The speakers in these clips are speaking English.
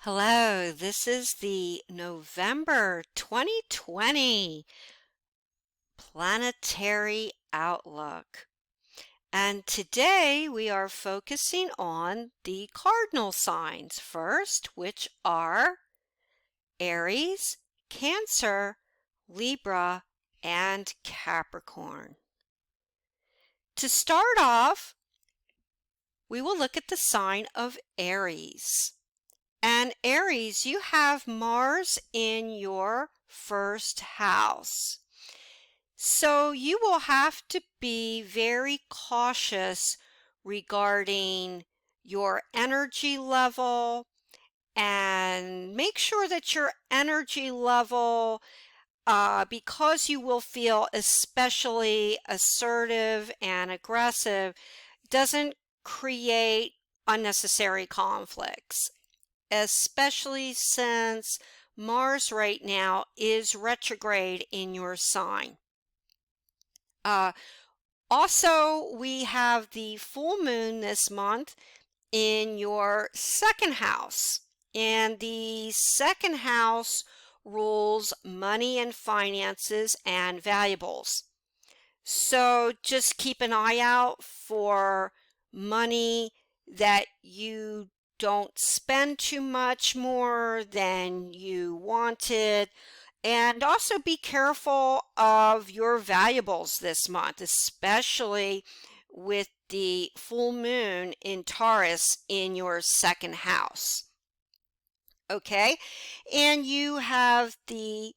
Hello, this is the November 2020 Planetary Outlook. And today we are focusing on the cardinal signs first, which are Aries, Cancer, Libra, and Capricorn. To start off, we will look at the sign of Aries. And Aries, you have Mars in your first house. So you will have to be very cautious regarding your energy level and make sure that your energy level, because you will feel especially assertive and aggressive, doesn't create unnecessary conflicts, especially since Mars right now is retrograde in your sign. Also, we have the full moon this month in your second house, and the second house rules money and finances and valuables. So just keep an eye out for money that you don't spend too much more than you wanted. And also be careful of your valuables this month, especially with the full moon in Taurus in your second house. Okay, and you have the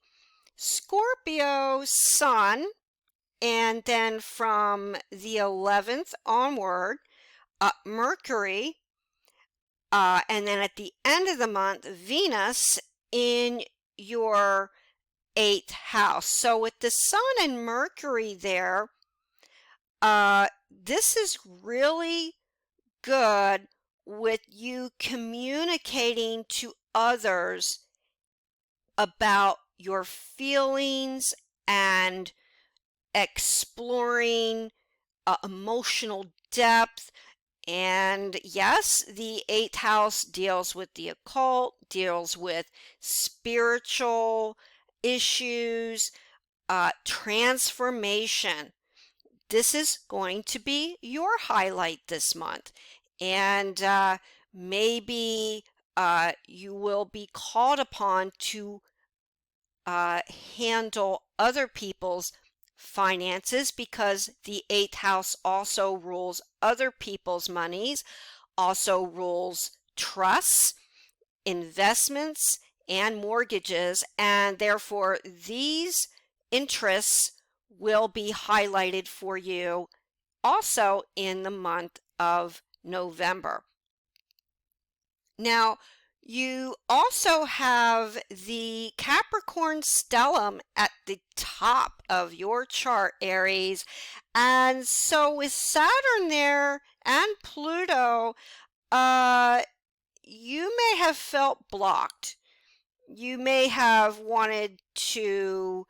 Scorpio sun, and then from the 11th onward, Mercury, and then at the end of the month, Venus in your 8th house. So with the Sun and Mercury there, this is really good with you communicating to others about your feelings and exploring emotional depth. And yes, the 8th house deals with the occult, deals with spiritual issues, transformation. This is going to be your highlight this month. And maybe you will be called upon to handle other people's finances, because the 8th house also rules other people's monies, also rules trusts, investments, and mortgages, and therefore these interests will be highlighted for you also in the month of November. Now, you also have the Capricorn stellium at the top of your chart, Aries. And so with Saturn there and Pluto, you may have felt blocked. You may have wanted to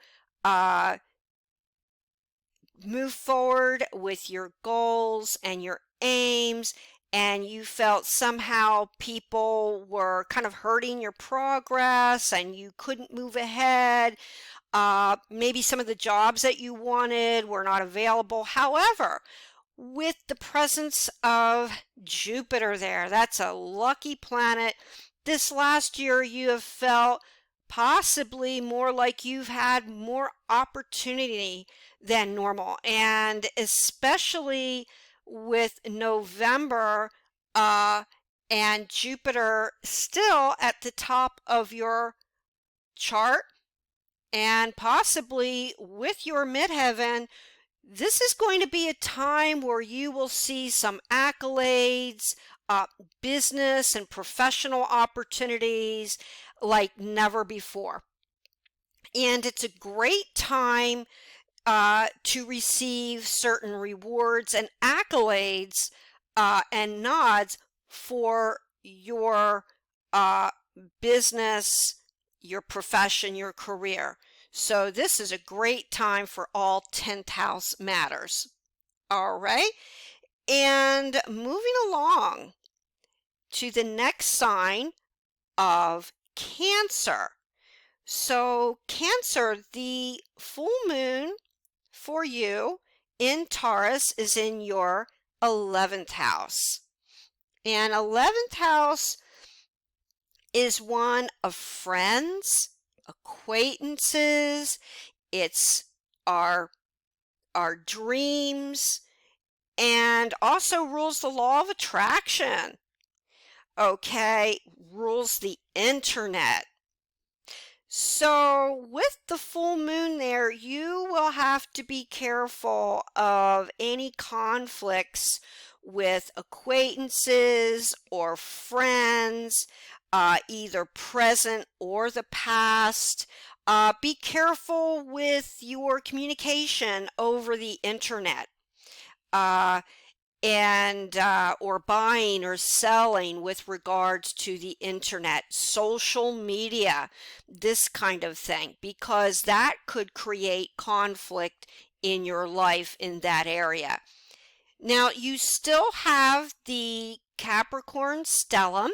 move forward with your goals and your aims, and you felt somehow people were kind of hurting your progress and you couldn't move ahead. Maybe some of the jobs that you wanted were not available. However, with the presence of Jupiter there, that's a lucky planet. This last year you have felt possibly more like you've had more opportunity than normal, and especially with November and Jupiter still at the top of your chart, and possibly with your midheaven, this is going to be a time where you will see some accolades, business and professional opportunities like never before. And it's a great time to receive certain rewards and accolades and nods for your business, your profession, your career. So this is a great time for all 10th house matters. All right. And moving along to the next sign, of Cancer. So Cancer, the full moon for you in Taurus is in your 11th house. And 11th house is one of friends, acquaintances, it's our dreams, and also rules the law of attraction. Okay, rules the internet. So with the full moon there, you will have to be careful of any conflicts with acquaintances or friends, either present or the past. Be careful with your communication over the internet. Or buying or selling with regards to the internet, social media, this kind of thing, because that could create conflict in your life in that area. Now, you still have the Capricorn stellium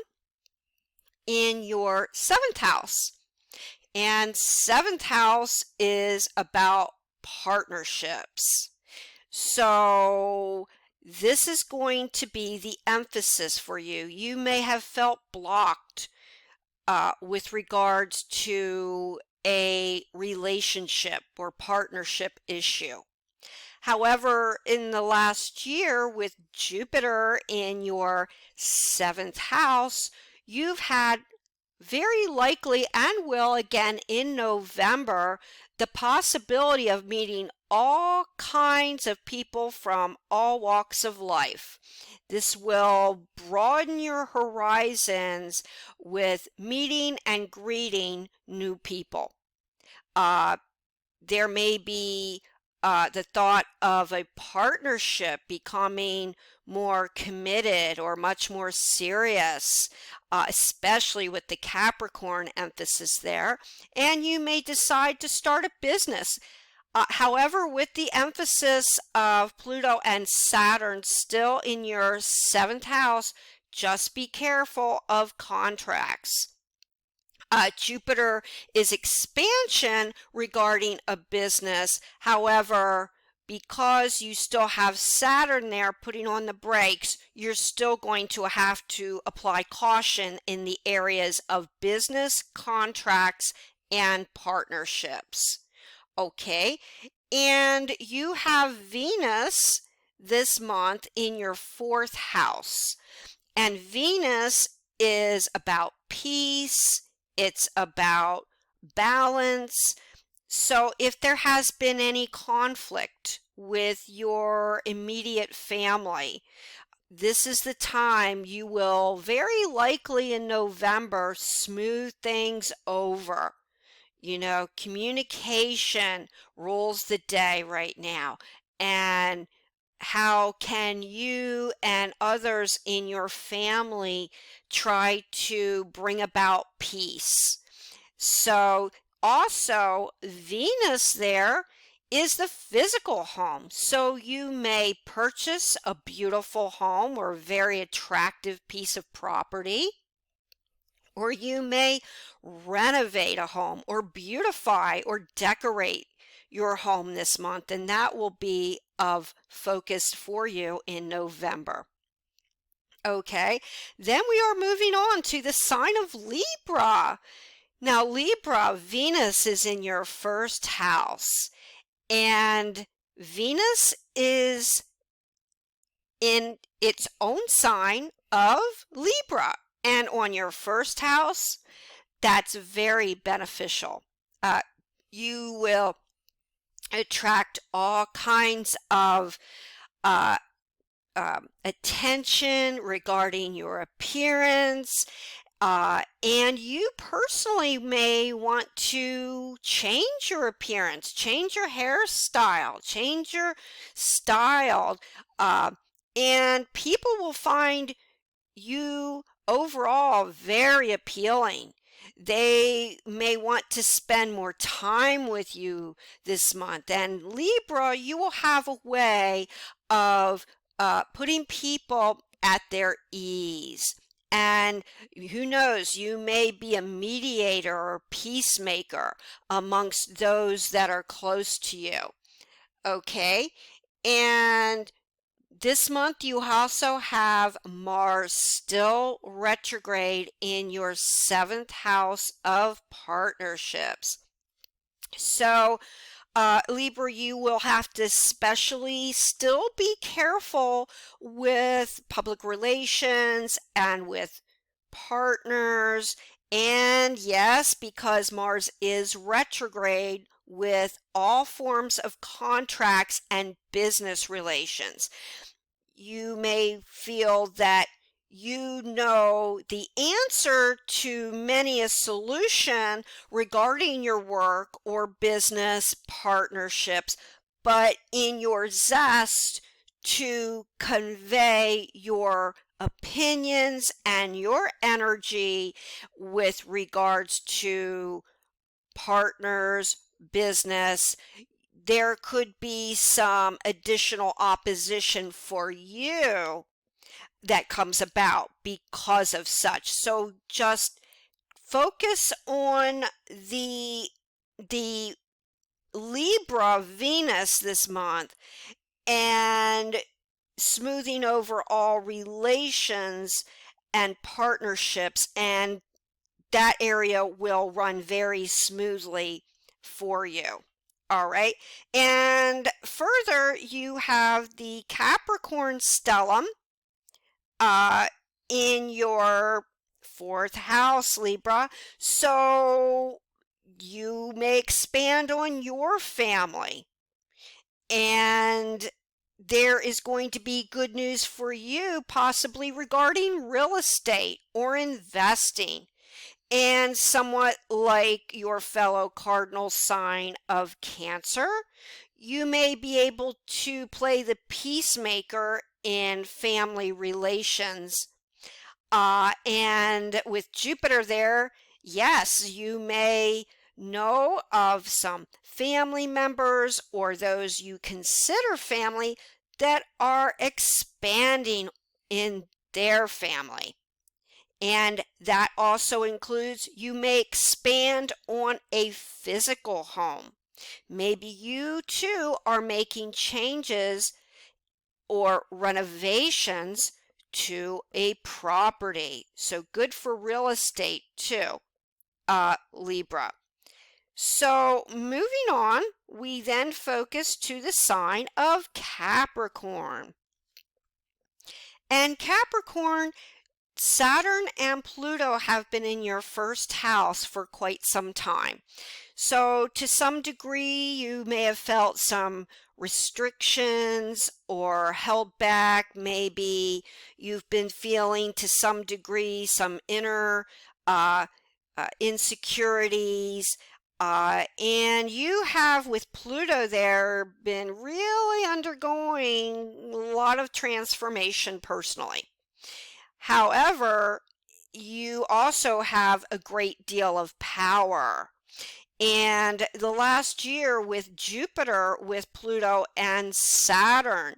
in your 7th house, and 7th house is about partnerships. So this is going to be the emphasis for you. You may have felt blocked with regards to a relationship or partnership issue. However, in the last year with Jupiter in your 7th house, you've had very likely and will again in November the possibility of meeting all kinds of people from all walks of life. This will broaden your horizons with meeting and greeting new people. There may be the thought of a partnership becoming more committed or much more serious, especially with the Capricorn emphasis there. And you may decide to start a business. However, with the emphasis of Pluto and Saturn still in your 7th house, just be careful of contracts. Jupiter is expansion regarding a business. However, because you still have Saturn there putting on the brakes, you're still going to have to apply caution in the areas of business, contracts, and partnerships. Okay, and you have Venus this month in your 4th house, and Venus is about peace. It's about balance. So if there has been any conflict with your immediate family, this is the time you will very likely in November smooth things over. You know, communication rules the day right now. And how can you and others in your family try to bring about peace? So also Venus there is the physical home. So you may purchase a beautiful home or a very attractive piece of property, or you may renovate a home or beautify or decorate your home this month, and that will be of focus for you in November. Okay, then we are moving on to the sign of Libra. Now, Libra, Venus is in your 1st house, and Venus is in its own sign of Libra. And on your 1st house, that's very beneficial. You will attract all kinds of attention regarding your appearance, and you personally may want to change your appearance, change your hairstyle, change your style, and people will find you overall very appealing. They may want to spend more time with you this month. And Libra, you will have a way of putting people at their ease. And who knows, you may be a mediator or peacemaker amongst those that are close to you. Okay? And this month you also have Mars still retrograde in your 7th house of partnerships. So Libra, you will have to especially still be careful with public relations and with partners. And yes, because Mars is retrograde, with all forms of contracts and business relations. You may feel that you know the answer to many a solution regarding your work or business partnerships, but in your zest to convey your opinions and your energy with regards to partners, business, there could be some additional opposition for you that comes about because of such. So just focus on the Libra Venus this month and smoothing over all relations and partnerships, and that area will run very smoothly for you. All right. And further, you have the Capricorn stellium in your 4th house, Libra. So you may expand on your family. And there is going to be good news for you, possibly regarding real estate or investing. And somewhat like your fellow cardinal sign of Cancer, you may be able to play the peacemaker in family relations. And with Jupiter there, yes, you may know of some family members or those you consider family that are expanding in their family. And that also includes you may expand on a physical home. Maybe you too are making changes or renovations to a property. So good for real estate too, Libra. So moving on, we then focus to the sign of Capricorn. And Capricorn, Saturn and Pluto have been in your 1st house for quite some time. So to some degree, you may have felt some restrictions or held back. Maybe you've been feeling to some degree some inner insecurities. And you have, with Pluto there, been really undergoing a lot of transformation personally. However, you also have a great deal of power. And the last year with Jupiter, with Pluto and Saturn,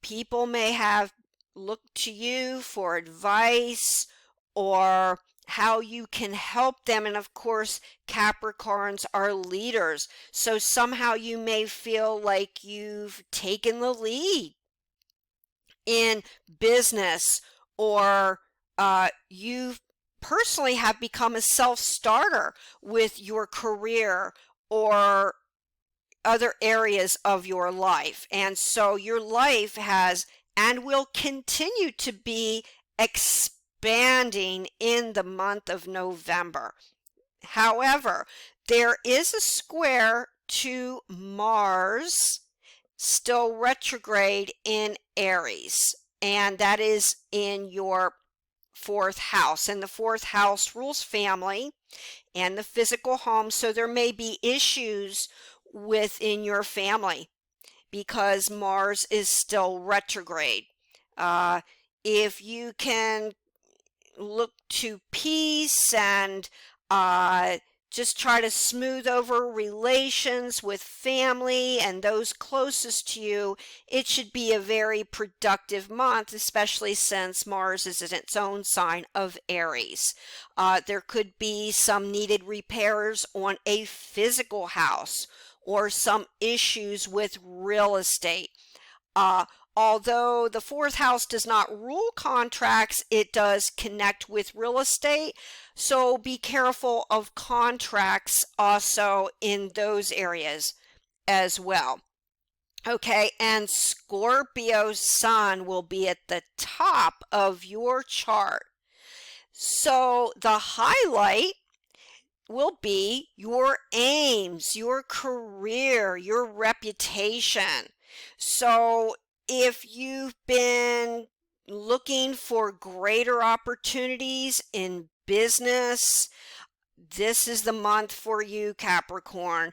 people may have looked to you for advice or how you can help them. And of course, Capricorns are leaders. So somehow you may feel like you've taken the lead in business, or you personally have become a self-starter with your career or other areas of your life. And so your life has and will continue to be expanding in the month of November. However, there is a square to Mars still retrograde in Aries, and that is in your 4th house. And the 4th house rules family and the physical home. So there may be issues within your family because Mars is still retrograde. If you can look to peace and just try to smooth over relations with family and those closest to you. It should be a very productive month, especially since Mars is in its own sign of Aries. There could be some needed repairs on a physical house or some issues with real estate. Uh, Although the fourth house does not rule contracts, it does connect with real estate. So be careful of contracts also in those areas as well. Okay, and Scorpio's sun will be at the top of your chart. So the highlight will be your aims, your career, your reputation. So if you've been looking for greater opportunities in business, this is the month for you, Capricorn.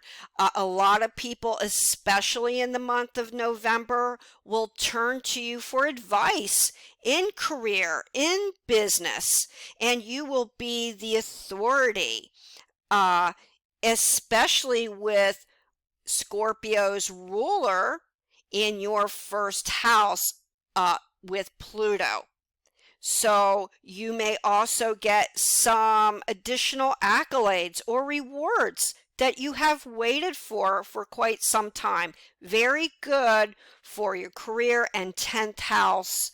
A lot of people, especially in the month of November, will turn to you for advice in career, in business, and you will be the authority. Especially with Scorpio's ruler in your first house with Pluto. So you may also get some additional accolades or rewards that you have waited for quite some time. Very good for your career and 10th house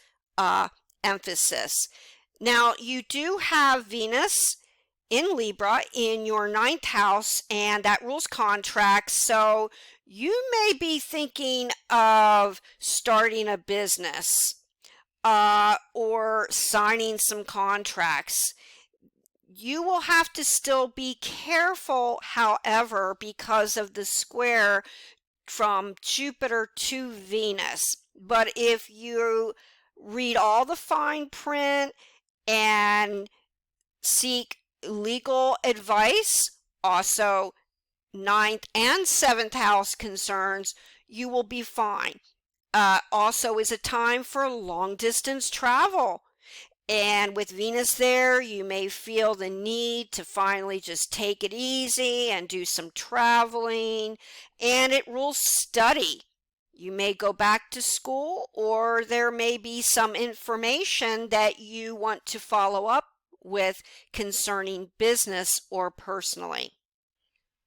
emphasis. Now you do have Venus in Libra in your 9th house, and that rules contracts. So you may be thinking of starting a business or signing some contracts. You will have to still be careful, however, because of the square from Jupiter to Venus. But if you read all the fine print and seek legal advice, also 9th and 7th house concerns, you will be fine. Also is a time for long distance travel. And with Venus there, you may feel the need to finally just take it easy and do some traveling. And it rules study. You may go back to school, or there may be some information that you want to follow up with concerning business or personally.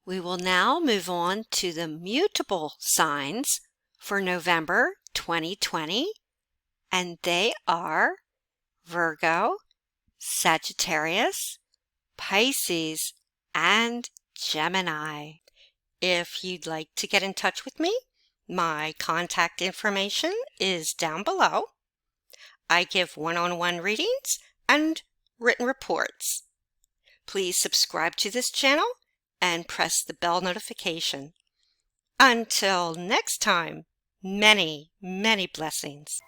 We will now move on to the mutable signs for November 2020, and they are Virgo, Sagittarius, Pisces, and Gemini. If you'd like to get in touch with me, my contact information is down below. I give one-on-one readings and written reports. Please subscribe to this channel and press the bell notification. Until next time, many, many blessings.